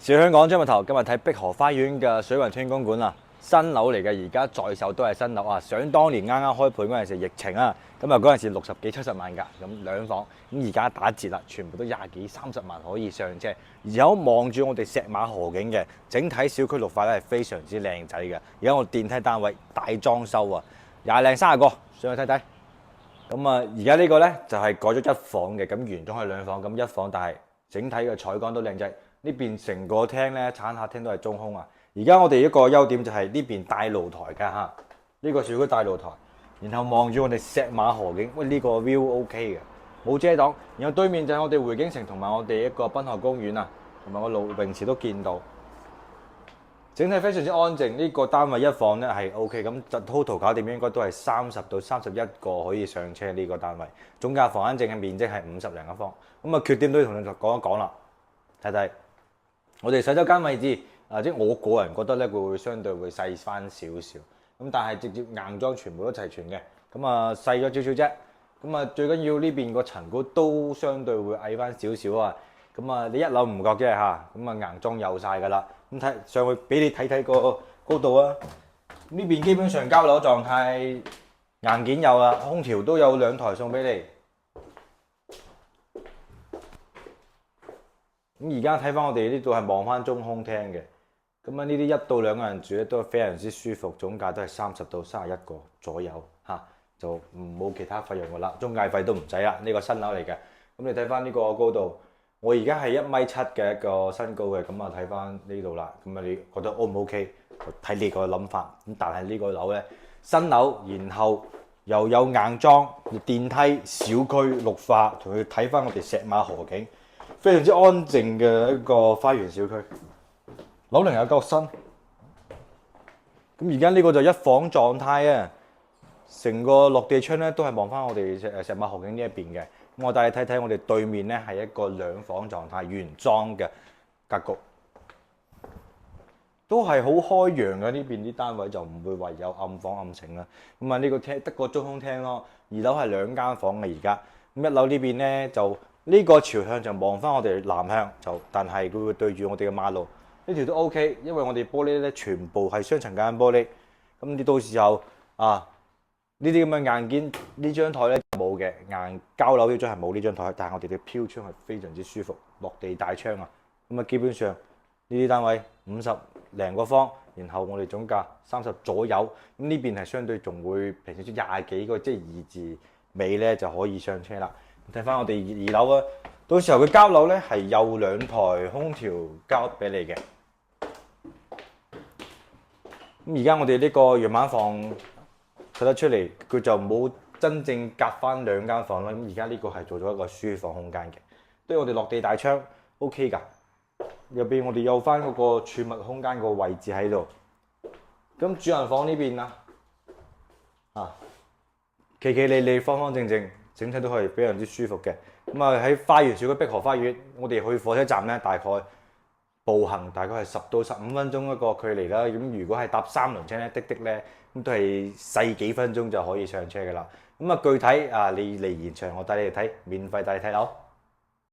小香港張蜜頭，今日睇碧荷花園嘅水雲村公館啊，新樓嚟嘅，而家在售都係新樓啊。想當年啱啱開盤嗰陣時疫情啊，咁啊嗰陣時60幾70萬㗎，咁兩房，咁而家打折啦，全部都20幾30萬可以上車。而有望住我哋石馬河景嘅，整體小區綠化咧係非常之靚仔嘅。而家我電梯單位大裝修啊，20零30個，上去睇睇。咁啊，而家呢個咧就係改咗一房嘅，咁原裝係兩房，咁一房，但係整體嘅採光都靚仔。呢邊成個廳咧，產客廳都係中空啊！而家我哋一個優點就係呢邊帶露台㗎嚇，呢個小區帶露台，然後望住我哋石馬河景，喂呢個 view OK 嘅，冇遮擋。然後對面就係我哋匯景城同埋我哋一個濱河公園啊，同埋個泳池都見到。整體非常之安靜，呢個單位一房咧係 OK，咁 total 搞掂應該都係30到31個可以上車呢個單位。總價房間淨嘅面積係50零一方，咁啊缺點都要同你講一講啦，睇睇。我哋洗手間位置，即係我個人覺得咧，佢會相對會細翻少少。咁但係直接硬裝全部都齊全嘅，咁啊細咗少少啫。咁啊最緊要呢邊個層高都相對會矮翻少少啊。咁啊你一樓唔覺啫嚇，咁啊硬裝有晒㗎啦。咁睇上去俾你睇睇個高度啊。呢邊基本上交樓狀態，硬件有啊，空調都有2台送俾你。咁而家睇翻我哋呢度係望翻中空廳嘅，咁啊呢啲1到2個人住咧都係非常之舒服，總價都係30到31個左右嚇，就冇其他費用噶啦，中介費都唔使啦，呢個新樓嚟嘅。咁你睇翻呢個高度，我而家係1.7米嘅一個身高嘅，咁啊睇翻呢度啦，咁啊你覺得 O 唔 OK？睇你個諗法。咁但係呢個樓咧新樓，然後又有硬裝、電梯、小區綠化，同佢睇翻我哋石馬河景。非常之安靜嘅一個花園小區，樓齡有夠新。咁而家呢個就一房狀態啊，成個落地窗咧都係望翻我哋石馬河景呢一邊嘅。咁我帶你睇睇我哋對面咧係一個2房狀態原裝嘅格局，都係好開揚嘅。呢邊啲單位就唔會話有暗房暗醒啦。咁啊呢個廳得個中空廳咯，二樓係2間房嘅而家。咁一樓呢邊咧就。呢個朝向就望翻我哋南向，但係佢會對住我哋嘅馬路，呢條都 OK， 因為我哋玻璃咧全部係雙層間玻璃，咁你到時候啊呢啲咁嘅硬件呢張台咧冇嘅，硬交樓呢張係冇呢張台，但係我哋嘅飄窗係非常之舒服，落地大窗啊，咁啊基本上呢啲單位50零個方，然後我哋總價30左右，咁呢邊係相對仲會平少少20幾個，即係2字尾咧就可以上車啦。睇翻我哋2樓啊，到時候佢交樓咧係有2台空調交俾你嘅。咁而家我哋呢個樣板房睇得出嚟，佢就冇真正隔翻2間房啦。咁而家呢個係做咗一個書房空間嘅，對我哋落地大窗 OK 㗎。入邊我哋有翻嗰個儲物空間個位置喺度。咁主人房呢邊啊，企企理理方方正正。整體都係非常之舒服嘅。咁啊喺花園小區碧荷花園，我哋去火車站咧，大概步行大概係10到15分鐘一個距離啦。咁如果係搭3輪車咧，滴咧，咁都係細幾分鐘就可以上車㗎啦。咁啊具體啊，你嚟現場我帶你嚟睇，免費帶你睇樓。